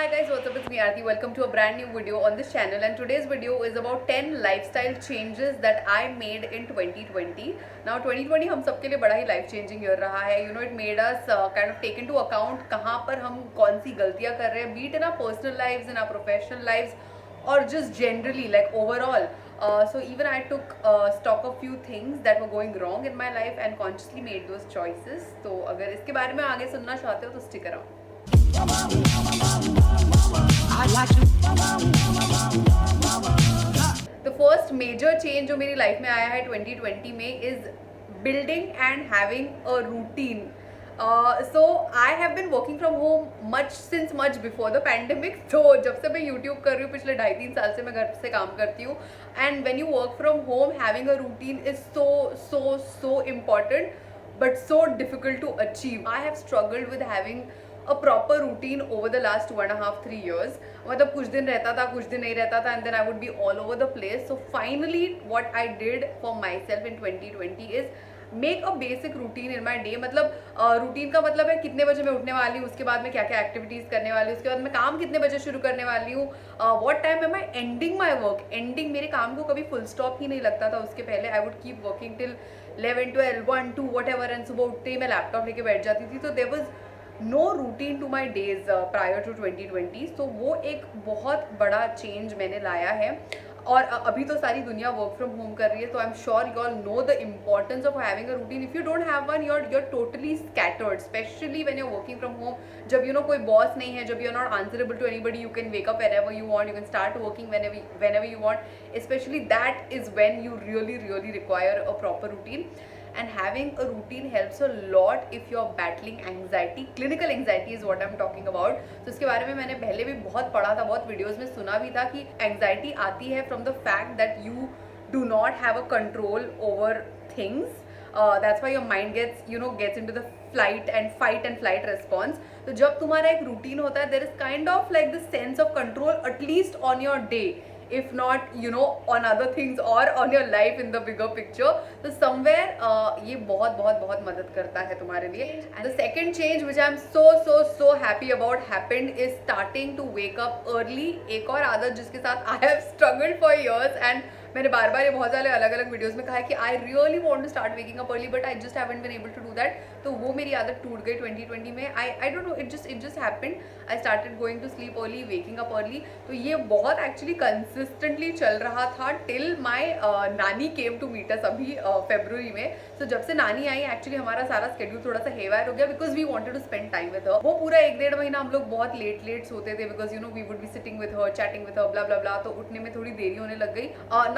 Hi guys, what's up? It's me Aarti. Welcome to a brand new video on this channel, and today's video is about 10 lifestyle changes that I made in 2020. Now 2020 हम सबके लिए बड़ा ही life changing year रहा है. You know, it made us kind of take into account कहाँ पर हम कौन सी गलतियाँ कर रहे हैं, be it in our personal lives, in our professional lives, or just generally like overall. So even I took stock of few things that were going wrong in my life and consciously made those choices. तो अगर इसके बारे में आगे सुनना चाहते हो तो stick around. The first major change जो मेरी लाइफ में आया है 2020 में is building and having a routine. So I have been working from home since much before the pandemic. तो जब से मैं YouTube कर रही हूँ पिछले 2.5-3 साल से मैं घर से काम करती हूँ. And when you work from home, having a routine is so important, but so difficult to achieve. I have struggled with having a proper routine over the last 2.5-3 years. मतलब कुछ दिन रहता था, कुछ दिन नहीं रहता था, and then I would be all over the place. So finally what I did for myself in 2020 is make a basic routine in my day. मतलब रूटीन का मतलब है कितने बजे मैं उठने वाली हूँ, उसके बाद मैं क्या क्या एक्टिविटीज़ करने वाली हूँ, उसके बाद मैं काम कितने बजे शुरू करने वाली हूँ, what time am I ending my work. Ending मेरे काम को कभी फुल स्टॉप ही नहीं लगता था. उसके पहले I would keep working till 11, 12, 1, 2 what ever, and सुबह उठते ही मैं लैपटॉप लेके बैठ जाती थी. तो there was no routine to my days prior to 2020. तो वो एक बहुत बड़ा चेंज मैंने लाया है. और अभी तो सारी दुनिया वर्क फ्रॉम होम कर रही है, तो I am sure you all know the importance of having a routine. If you don't have one, you're totally scattered, especially when you're working from home. जब you know कोई boss नहीं है, जब you're not answerable to anybody, you can wake up whenever you want, you can start working whenever you want. Especially that is when you really require a proper routine. And having a routine helps a lot if you're battling anxiety. Clinical anxiety is what I'm talking about. तो इसके बारे में मैंने पहले भी बहुत पढ़ा था, बहुत वीडियोस में सुना भी था कि anxiety आती है from the fact that you do not have a control over things. That's why your mind gets into the fight and flight response. तो जब तुम्हारा एक routine होता है, there is kind of like the sense of control at least on your day, if not on other things or on your life in the bigger picture. तो somewhere ये बहुत मदद करता है तुम्हारे लिए. And the second change which I'm so happy about happened is starting to wake up early. एक और आदत जिसके साथ I have struggled for years, and मैंने बार ये बहुत सारे अलग वीडियोस में कहा है कि I really want to start waking up early, but I just haven't been able to do that. तो वो मेरी आदत टूट गई 2020 में. I don't know, it just happened. I started going to sleep early, waking up early. तो ये बहुत actually consistently चल रहा था till my नानी came to meet us अभी February में. So जब से नानी आई actually हमारा सारा schedule थोड़ा सा haywire हो गया because we wanted to spend time with her. वो पूरा 1-1.5 महीना हम लोग बहुत लेट सोते थे because we would be sitting with her, chatting with her, blah blah blah. तो उठने में थोड़ी देरी होने लग गई.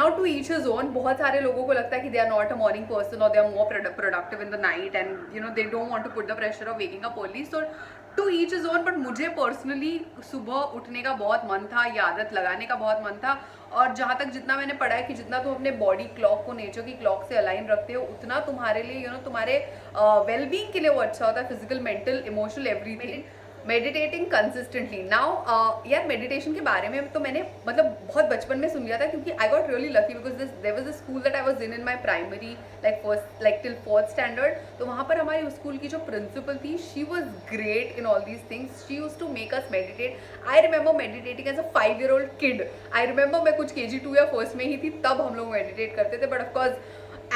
Now to each his own. बहुत सारे लोगों को लगता है कि they are not a morning person or they are more productive in the night, and they don't want to put the pressure of waking up early. So to each his own. but मुझे personally सुबह उठने का बहुत मन था, ये आदत लगाने का बहुत मन था. और जहाँ तक जितना मैंने पढ़ा है कि जितना तुम अपने बॉडी क्लॉक को नेचर की क्लॉक से अलाइन रखते हो, उतना तुम्हारे लिए तुम्हारे वेलबींग के लिए वो अच्छा होता है. Physical, mental, emotional, everything. Meditating consistently. Now यार मेडिटेशन के बारे में तो मैंने मतलब बहुत बचपन में सुन लिया था, क्योंकि I got really lucky because there was a school that I was in my primary like till 4th standard. तो वहाँ पर हमारी स्कूल की जो प्रिंसिपल थी, she was great in all these things. She use to make us meditate. I remember meditating as a 5-year-old kid. I remember मैं कुछ KG2 या 1st में ही थी, तब हम लोग मेडिटेट करते थे. But of course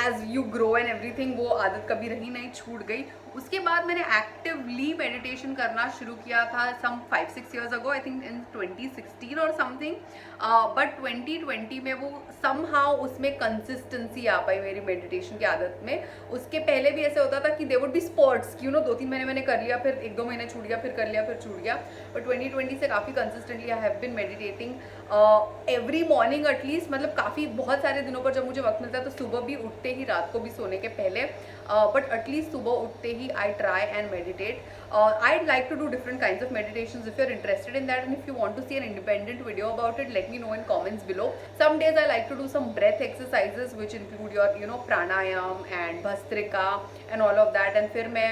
as you grow and everything वो आदत कभी रही नहीं, छूट गई. उसके बाद मैंने एक्टिवली मेडिटेशन करना शुरू किया था सम 5-6 years ago, I think in 2016 और समथिंग. बट 2020 में वो समहाउ उसमें कंसिस्टेंसी आ पाई मेरी मेडिटेशन की आदत में. उसके पहले भी ऐसे होता था कि देयर वुड बी स्पॉट्स कि 2-3 महीने मैंने कर लिया, फिर 1-2 महीने छूट गया, फिर कर लिया, फिर छूट गया. बट 2020 से काफ़ी consistently I have been meditating every morning at least. मतलब काफ़ी बहुत सारे दिनों पर जब मुझे वक्त मिलता है तो सुबह भी उठते ही, रात को भी सोने के पहले, बट एटलीस्ट सुबह उठते ही I try and meditate. I'd like to do different kinds of meditations. If you're interested in that and if you want to see an independent video about it, let me know in comments below. Some days I like to do some breath exercises which include your pranayam and bhastrika and all of that. And फिर मैं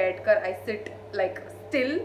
बैठकर I sit like still,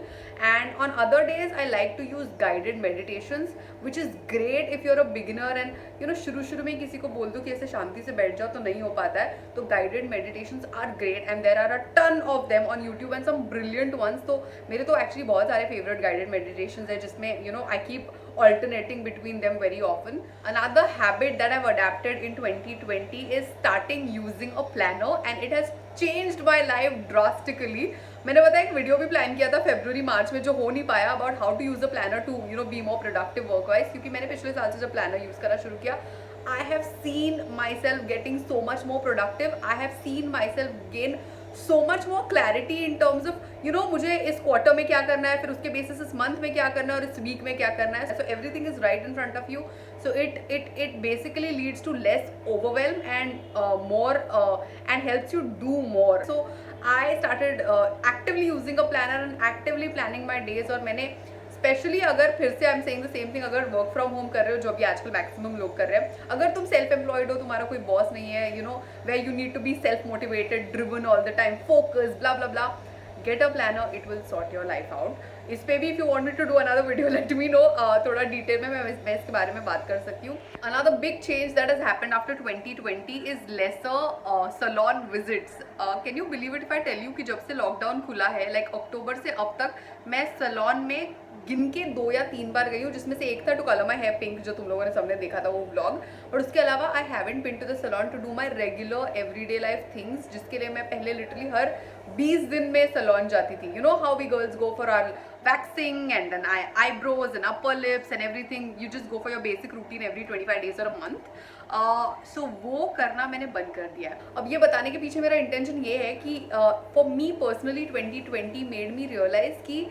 and on other days I like to use guided meditations, which is great if you're a beginner and शुरू में किसी को बोल दो कि ऐसे शांति से बैठ जाओ तो नहीं हो पाता है, तो guided meditations are great and there are a ton of them on YouTube and some brilliant ones. तो मेरे तो actually बहुत सारे favorite guided meditations है जिसमें I keep alternating between them very often. Another habit that I've adapted in 2020 is starting using a planner, and it has changed my life drastically. मैंने पता है एक वीडियो भी प्लान किया था फरवरी मार्च में जो हो नहीं पाया, about how to use a planner to be more productive work wise, क्योंकि मैंने पिछले साल से जब प्लानर यूज करना शुरू किया, I have seen myself getting so much more productive. I have seen myself gain so much more clarity in terms of मुझे इस क्वार्टर में क्या करना है, फिर उसके बेसिस इस मंथ में क्या करना है और इस वीक में क्या करना है. So everything is right in front of you. So it basically leads to less overwhelm and more and helps you do more. So I started actively using a planner and actively planning my days. और मैंने specially अगर फिर से I am saying the same thing, अगर work from home कर रहे हो जो अभी आजकल मैक्सिमम लोग कर रहे हैं, अगर तुम सेल्फ एम्प्लॉयड हो, तुम्हारा कोई बॉस नहीं है, where you need to be self motivated, driven all the time, focus, bla bla bla, get a planner, it will sort your life out. इस पे भी if you want me to do another video let me know, थोड़ा detail में मैं इसके बारे में बात कर सकती हूँ. Another big change that has happened after 2020 is lesser salon visits. Can you believe it if I tell you कि जब से लॉकडाउन खुला है, लाइक अक्टूबर से अब तक, मैं सैलून में गिन के 2 या 3 बार गई हूँ, जिसमें से एक था to colour my hair pink जो तुम लोगों ने सबने देखा था वो व्लॉग. और उसके अलावा I haven't been to the salon to do my regular everyday life things, जिसके लिए मैं पहले लिटरली हर 20 दिन में सैलून जाती थी. You know how we girls go for our waxing and then eyebrows and upper lips and everything, you just go for your basic routine every 25 days or a month. So वो करना मैंने बंद कर दिया है. अब ये बताने के पीछे मेरा इंटेंशन ये है कि for me personally 2020 made me realise कि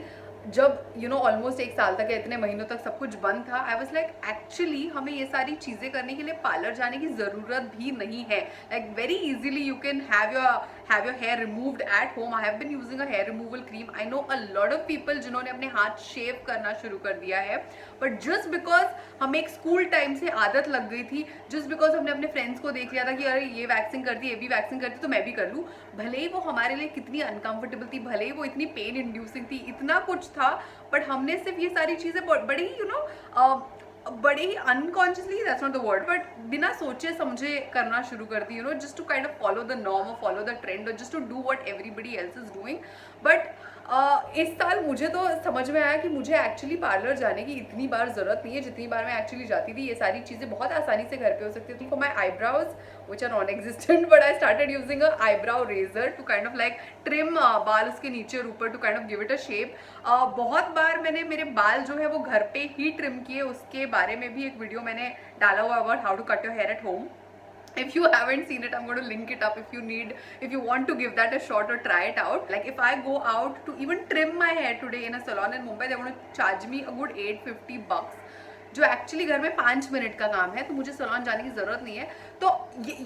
जब ऑलमोस्ट 1 साल तक या इतने महीनों तक सब कुछ बंद था, आई वाज लाइक एक्चुअली हमें ये सारी चीज़ें करने के लिए पार्लर जाने की ज़रूरत भी नहीं है. Like very easily you can have your hair removed at home. I have been using a hair removal cream. I know a lot of people जिन्होंने अपने हाथ शेव करना शुरू कर दिया है, बट जस्ट बिकॉज हमें एक स्कूल टाइम से आदत लग गई थी, जस्ट बिकॉज हमने अपने फ्रेंड्स को देख लिया था कि अरे ये वैक्सिंग करती, ये भी वैक्सिंग करती, तो मैं भी कर लूँ. भले ही वो हमारे लिए कितनी अनकंफर्टेबल थी, भले ही वो इतनी पेन इंड्यूसिंग थी, इतना कुछ था, बट हमने सिर्फ ये सारी चीज़ें बड़े ही बड़े ही unconsciously, that's not the word, but बिना सोचे समझे करना शुरू कर दी, just to kind of follow the norm और फॉलो द ट्रेंड और just to do what everybody else is doing. But इस साल मुझे तो समझ में आया कि मुझे एक्चुअली पार्लर जाने की इतनी बार ज़रूरत नहीं है जितनी बार मैं एक्चुअली जाती थी. ये सारी चीज़ें बहुत आसानी से घर पे हो सकती थी. For my eyebrows which are non-existent, but I started using a eyebrow razor to kind of like trim बाल उसके नीचे और ऊपर to kind of give it a shape. बहुत बार मैंने मेरे बाल जो है वो घर पे ही ट्रिम किए, उसके बारे में भी एक वीडियो मैंने डाला हुआ about how to cut your hair at home. If you haven't seen it, I'm going to link it up if you want to give that a shot or try it out. Like if I go out to even trim my hair today in a salon in Mumbai, they're going to charge me a good $850, जो actually घर में 5 minute का काम है, तो मुझे salon जाने की ज़रूरत नहीं है. तो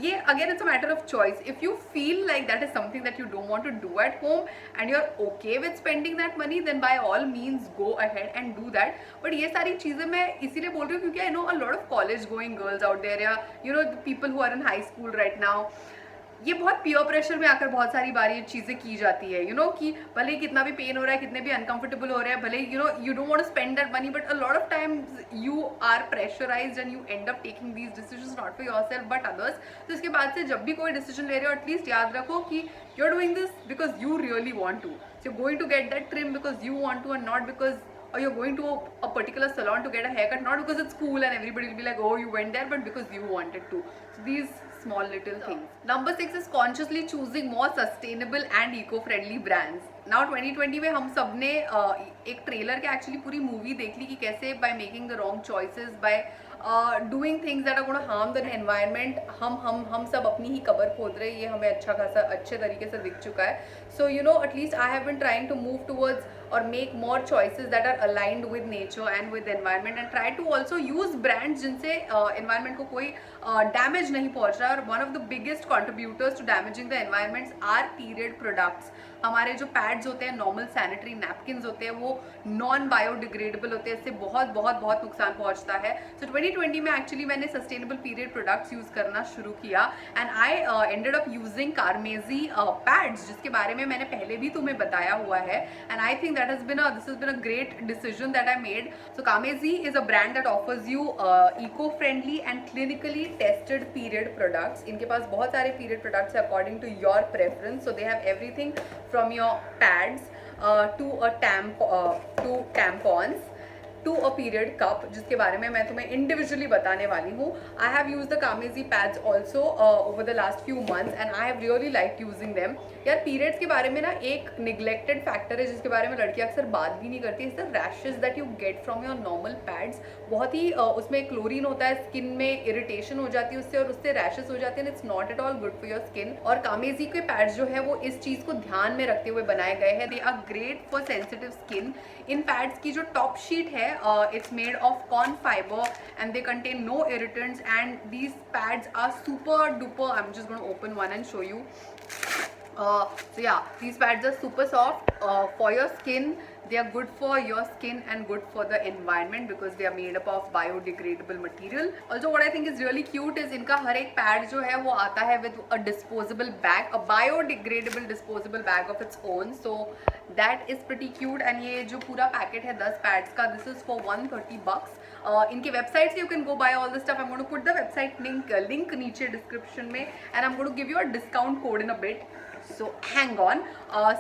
ये again it's a matter of choice. If you feel like that is something that you don't want to do at home and you are okay with spending that money, then by all means go ahead and do that. But ये सारी चीज़ें मैं इसीलिए बोल रही हूँ क्योंकि I know a lot of college going girls out there, या people who are in high school right now, ये बहुत पीयर प्रेशर में आकर बहुत सारी बार ये चीज़ें की जाती है. कि भले ही कितना भी पेन हो रहा है, कितने भी अनकंफर्टेबल हो रहा है, भले you don't want to spend that money, but a lot of times you are pressurised and you end up taking these decisions not for yourself but others. तो इसके बाद से जब भी कोई डिसीजन ले रहे हो, एटलीस्ट याद रखो कि you are doing this because you really want to. So you going to get that trim because you want to and not because or you're going to a particular salon to get a haircut, not because it's cool and everybody will be like, oh, you went there, but because you wanted to. So these small little things. Number 6 is consciously choosing more sustainable and eco-friendly brands. Now 2020 में हम सब ने एक trailer के actually पूरी movie देख ली कि कैसे by making the wrong choices, by doing things that are going to harm the environment, हम सब अपनी ही कबर खोद रहे. ये हमें अच्छा खासा अच्छे तरीके से दिख चुका है. So at least I have been trying to move towards or make more choices that are aligned with nature and with the environment, and try to also use brands जिनसे environment को कोई damage नहीं पहुंच रहा. और one of the biggest contributors to damaging the environments are period products. हमारे जो pads होते हैं, नॉर्मल सैनिटरी नैपकिन्स होते हैं, वो नॉन बायोडिग्रेडेबल होते हैं, इससे बहुत बहुत बहुत नुकसान पहुंचता है. सो 2020 में एक्चुअली मैंने सस्टेनेबल पीरियड प्रोडक्ट्स यूज करना शुरू किया and I ended up using Carmesi pads, जिसके बारे में मैंने पहले भी तुम्हें बताया हुआ है. And I think that this has been a great decision that I made. So Carmesi is a brand that offers you eco friendly and clinically tested period products. इनके पास बहुत सारे पीरियड प्रोडक्ट्स है according to your preference. So they have everything from your pads to tampons to a period cup, जिसके बारे में मैं तुम्हें इंडिविजुअली बताने वाली हूँ. I have use the Carmesi pads also over the last few months and I have really like using them. यार periods के बारे में ना एक निगलेक्टेड फैक्टर है जिसके बारे में लड़कियां अक्सर बात भी नहीं करती. Is the rashes that you get from your normal pads. बहुत ही उसमें क्लोरीन होता है, स्किन में इरिटेशन हो जाती है उससे और उससे रैशेज हो जाते हैं. It's not at all good for your skin. और कामेजी के पैड्स जो है वो इस चीज़ को ध्यान में रखते हुए बनाए गए हैं. They are great for sensitive skin. इन पैड्स की जो टॉप शीट है it's made of corn fiber and they contain no irritants and these pads are super duper. I'm just going to open one and show you. So yeah, these pads are super soft for your skin. They are good for your skin and good for the environment because they are made up of biodegradable material. Also what I think is really cute is इनका हर एक pad जो है वो आता है with a disposable bag, a biodegradable disposable bag of its own. So that is pretty cute. and ये जो पूरा पैकेट है 10 पैड्स का, this is for $130. इनके वेबसाइट से you can go buy all this stuff. I'm going to put the website link नीचे description में and I'm going to give you a discount code in a bit. So hang on.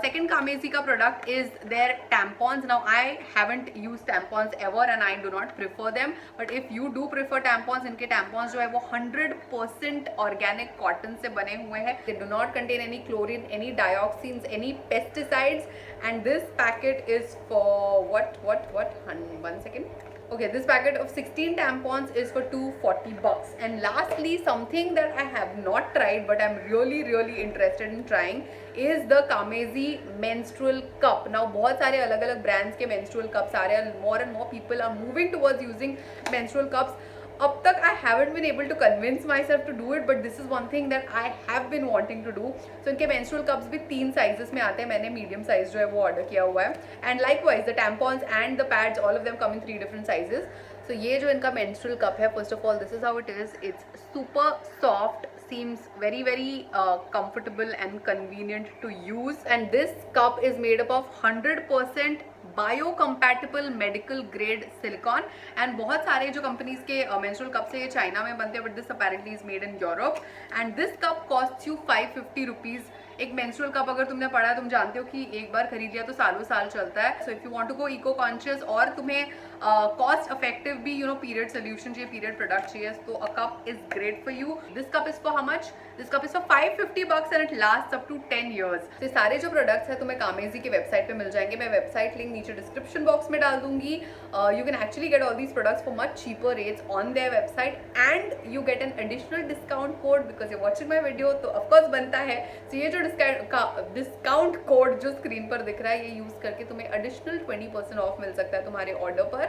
Second Kamezi ka product is their tampons. Now I haven't used tampons ever and I do not prefer them. But if you do prefer tampons, इनके tampons जो है वो 100% organic cotton से बने हुए हैं. They do not contain any chlorine, any dioxins, any pesticides. And this packet is for what? 1 second. Okay, this packet of 16 tampons is for $240. And lastly, something that I have not tried but I'm really interested in trying is the Kamezi menstrual cup. Now बहुत सारे अलग अलग brands के menstrual cups आ रहे हैं. More and more people are moving towards using menstrual cups. अब तक I haven't been able to convince myself to do it, but this is one thing that I have been wanting to do. So इनके menstrual cups भी 3 sizes में आते हैं. मैंने medium size जो है वो order किया हुआ है. And likewise the tampons and the pads, all of them come in 3 different sizes. So ये जो इनका menstrual cup है, first of all this is how it is. It's super soft, seems very comfortable and convenient to use. And this cup is made up of 100% biocompatible medical grade silicone. And बहुत सारे जो companies के menstrual cups है ये China में बनते हैं, but this apparently is made in Europe. And this cup cost you ₹550. एक मेंस्ट्रुअल कप अगर तुमने पढ़ा है तुम जानते हो कि एक बार खरीद लिया तो सालों साल चलता है. So if you want to go eco conscious और तुम्हें कॉस्ट इफेक्टिव भी पीरियड सोल्यूशन चाहिए, पीरियड प्रोडक्ट चाहिए, तो a cup is great for you. This cup is for how much? This cup is for $550 and it last up to 10 years. तो सारे जो products है तुम्हें कामेजी की वेबसाइट पे मिल जाएंगे. मैं वेबसाइट लिंक नीचे डिस्क्रिप्शन बॉक्स में डाल दूंगी. You can actually get all these products for much cheaper rates on their website and you get an additional discount code because you watching my video, तो of course बनता है. तो ये जो डिस्काउंट कोड जो स्क्रीन पर दिख रहा है ये यूज करके तुम्हें एडिशनल 20% ऑफ मिल सकता है तुम्हारे ऑर्डर पर.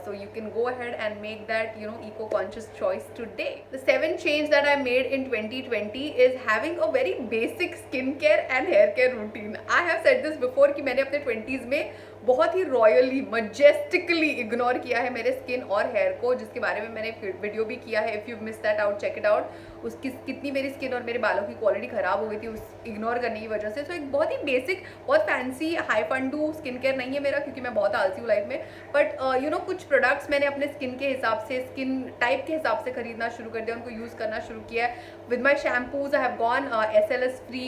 So you can go ahead and make that eco conscious choice today. The 7th change that I made in 2020 is having a very basic skin care and hair care routine. I have said this before कि मैंने अपने 20s में बहुत ही royally मजेस्टिकली ignore किया है मेरे skin और hair को, जिसके बारे में मैंने वीडियो भी किया है. If you miss that out, check it out. उसकी कितनी मेरी स्किन और मेरे बालों की क्वालिटी ख़राब हो गई थी उस इग्नोर करने की वजह से. सो एक बहुत ही बेसिक, बहुत फैंसी हाई फंडू स्किन केयर नहीं है मेरा, क्योंकि मैं बहुत आलसी हूँ लाइफ में. बट कुछ प्रोडक्ट्स मैंने अपने स्किन के हिसाब से, स्किन टाइप के हिसाब से खरीदना शुरू कर दिया, उनको यूज़ करना शुरू किया है. With my shampoos I have gone SLS free,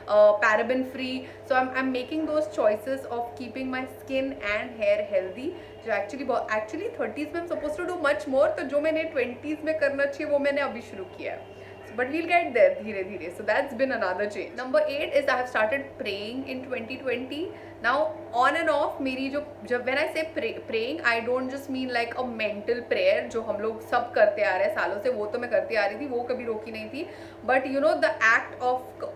paraben free. So I am making those choices of keeping my skin and hair healthy, जो एक्चुअली 30s में suppose to do much more. तो जो मैंने 20s में करना चाहिए वो मैंने अभी शुरू किया है. But we'll get there धीरे धीरे. So that's been another change. Number 8 is I have started praying in 2020. Now on and off मेरी जब when I say praying, I don't just mean like a mental prayer जो हम लोग सब करते आ रहे हैं सालों से, वो तो मैं करती आ रही थी, वो कभी रोकी नहीं थी. But the act of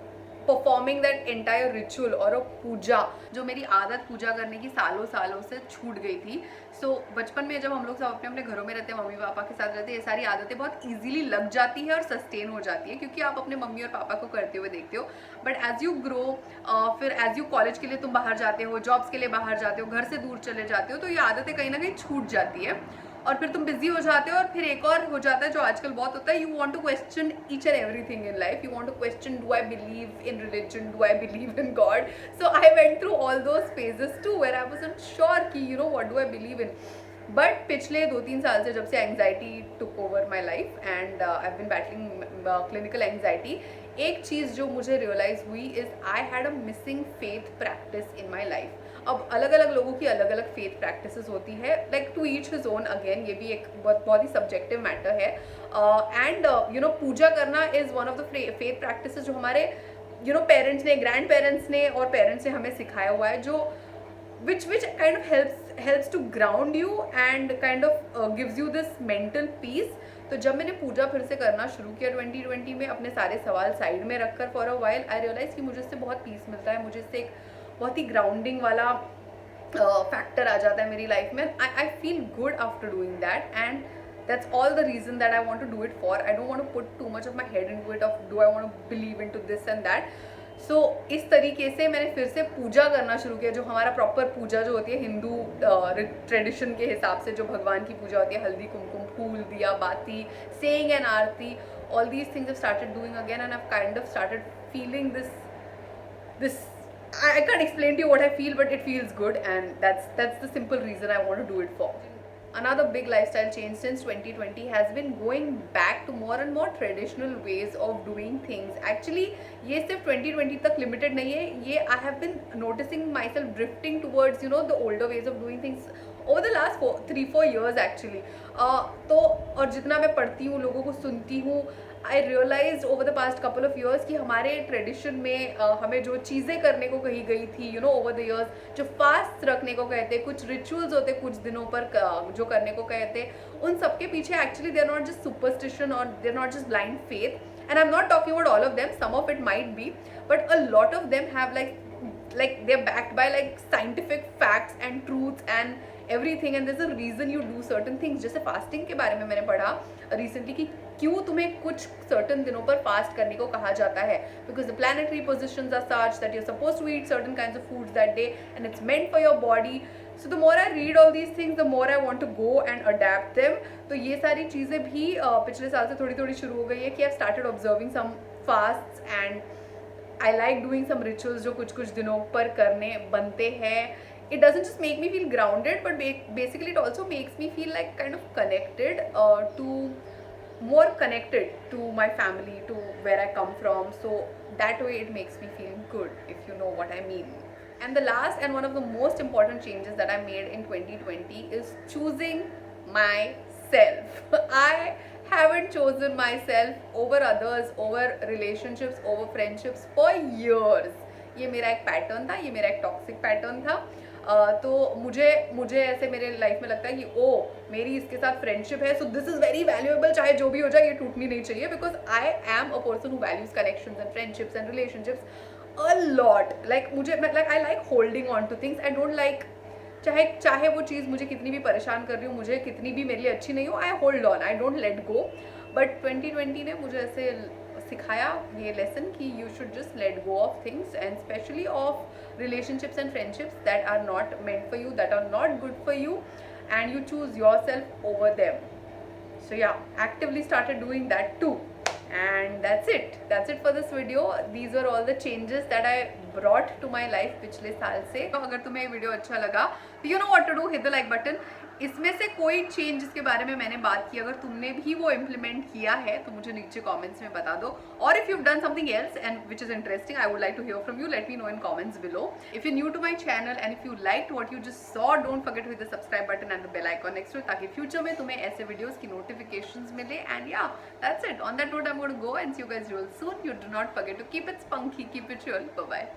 performing that entire ritual और अ पूजा, जो मेरी आदत पूजा करने की सालों सालों से छूट गई थी. सो बचपन में जब हम लोग सब अपने अपने घरों में रहते हैं, मम्मी पापा के साथ रहते हैं, ये सारी आदतें बहुत ईजिली लग जाती है और सस्टेन हो जाती है क्योंकि आप अपने मम्मी और पापा को करते हुए देखते हो. बट एज यू ग्रो, फिर एज यू कॉलेज के लिए तुम बाहर जाते हो, जॉब्स के लिए बाहर जाते हो, घर से दूर चले जाते हो, तो ये आदतें कहीं ना कहीं छूट जाती है और फिर तुम बिजी हो जाते हो. और फिर एक और हो जाता है जो आजकल बहुत होता है, you want to question each and everything in life. You want to question, do I believe in religion, do I believe in God. So I went through all those phases to where I wasn't sure कि you know what do I believe in. But पिछले 2-3 साल से जब से anxiety took over my life and I have been battling clinical anxiety, एक चीज़ जो मुझे रियलाइज हुई is I had a missing faith practice in my life. अब अलग अलग लोगों की अलग अलग फेथ प्रैक्टिसेस होती है, like to each his own. Again ये भी एक बहुत ही सब्जेक्टिव मैटर है. एंड यू नो पूजा करना is one of the faith practices जो हमारे यू नो पेरेंट्स ने, ग्रैंड पेरेंट्स ने और पेरेंट्स ने हमें सिखाया हुआ है, जो which kind of helps to ground you and kind of gives you this mental peace. तो जब मैंने पूजा फिर से करना शुरू किया 2020 में, अपने सारे सवाल साइड में रखकर for a while, I realize कि मुझे इससे बहुत पीस मिलता है, मुझे इससे एक बहुत ही ग्राउंडिंग वाला फैक्टर आ जाता है मेरी लाइफ में. I feel good after doing that and that's all the reason that I want to do it for. I don't want to put too much of my head into it of do I want to believe into this and that. सो इस तरीके से मैंने फिर से पूजा करना शुरू किया, जो हमारा प्रॉपर पूजा जो होती है हिंदू ट्रेडिशन के हिसाब से, जो भगवान की पूजा होती है, हल्दी कुमकुम, फूल, दिया बाती, saying an aarti, all these things I started doing again and I kind of started feeling this I can't explain to you what I feel, but it feels good, and that's the simple reason I want to do it for. Another big lifestyle change since 2020 has been going back to more and more traditional ways of doing things. Actually, ये सिर्फ 2020 तक limited नहीं है, ये I have been noticing myself drifting towards you know the older ways of doing things over the last 3-4 years actually. तो और जितना मैं पढ़ती हूँ, लोगों को सुनती हूँ, I realise over the past couple of years कि हमारे ट्रेडिशन में हमें जो चीज़ें करने को कही गई थी you know over the years, जो फास्ट रखने को कहते, कुछ रिचुअल्स होते कुछ दिनों पर जो करने को कहते, उन सब के पीछे actually they are not just superstition और they are not just blind faith. And I am not talking about all of them, some of it might be, but a lot of them have like they're backed by like scientific facts and truths and everything, and there's a reason you do certain things. जैसे fasting के बारे में मैंने पढ़ा recently कि क्यों तुम्हें कुछ सर्टन दिनों पर फास्ट करने को कहा जाता है, because the planetary positions are such that you are supposed to eat certain kinds of foods that day and it's meant for your body. So the more I read all these things the more I want to go and adapt them. तो ये सारी चीज़ें भी पिछले साल से थोड़ी थोड़ी शुरू हो गई है कि I started observing some fasts and I like doing some rituals जो कुछ कुछ दिनों पर करने बनते हैं. It doesn't just make me feel grounded, but basically it also makes me feel like kind of connected more connected to my family, to where I come from. So that way it makes me feel good, if you know what I mean. And the last and one of the most important changes that I made in 2020 is choosing myself. I haven't chosen myself over others, over relationships, over friendships for years. ये मेरा एक pattern था, ये मेरा एक toxic pattern था. तो मुझे ऐसे मेरे लाइफ में लगता है कि ओ मेरी इसके साथ फ्रेंडशिप है, so this is very valuable, चाहे जो भी हो जाए ये टूटनी नहीं चाहिए, because I am a person who values connections and friendships and relationships a lot. Like मुझे I like holding on to things. I don't like चाहे वो चीज़ मुझे कितनी भी परेशान कर रही हो, मुझे कितनी भी मेरे लिए अच्छी नहीं हो, I hold on, I don't let go. But 2020 ने मुझे ऐसे सिखाया ये लेसन कि you should just let go of things and specially of relationships and friendships that are not meant for you, that are not good for you, and you choose yourself over them. So yeah, actively started doing that too. And that's it for this video. These were all the changes that I brought to my life पिछले साल से. तो अगर तुम्हें ये video अच्छा लगा तो you know what to do, hit the like button. इसमें से कोई चेंज जिसके बारे में मैंने बात की, अगर तुमने भी वो इम्प्लीमेंट किया है तो मुझे नीचे कमेंट्स में बता दो. और if you done something else and which is interesting, I would like to hear from you. Let me know in comments below. If you new to my channel and if you liked what you just saw, don't forget to hit the subscribe button and the bell icon next to, ताकि future में तुम्हें ऐसे videos की notifications मिले. And yeah, that's it. On that note I am going to go and see you guys real soon. You do not forget to keep it spunky, keep it real. Bye bye.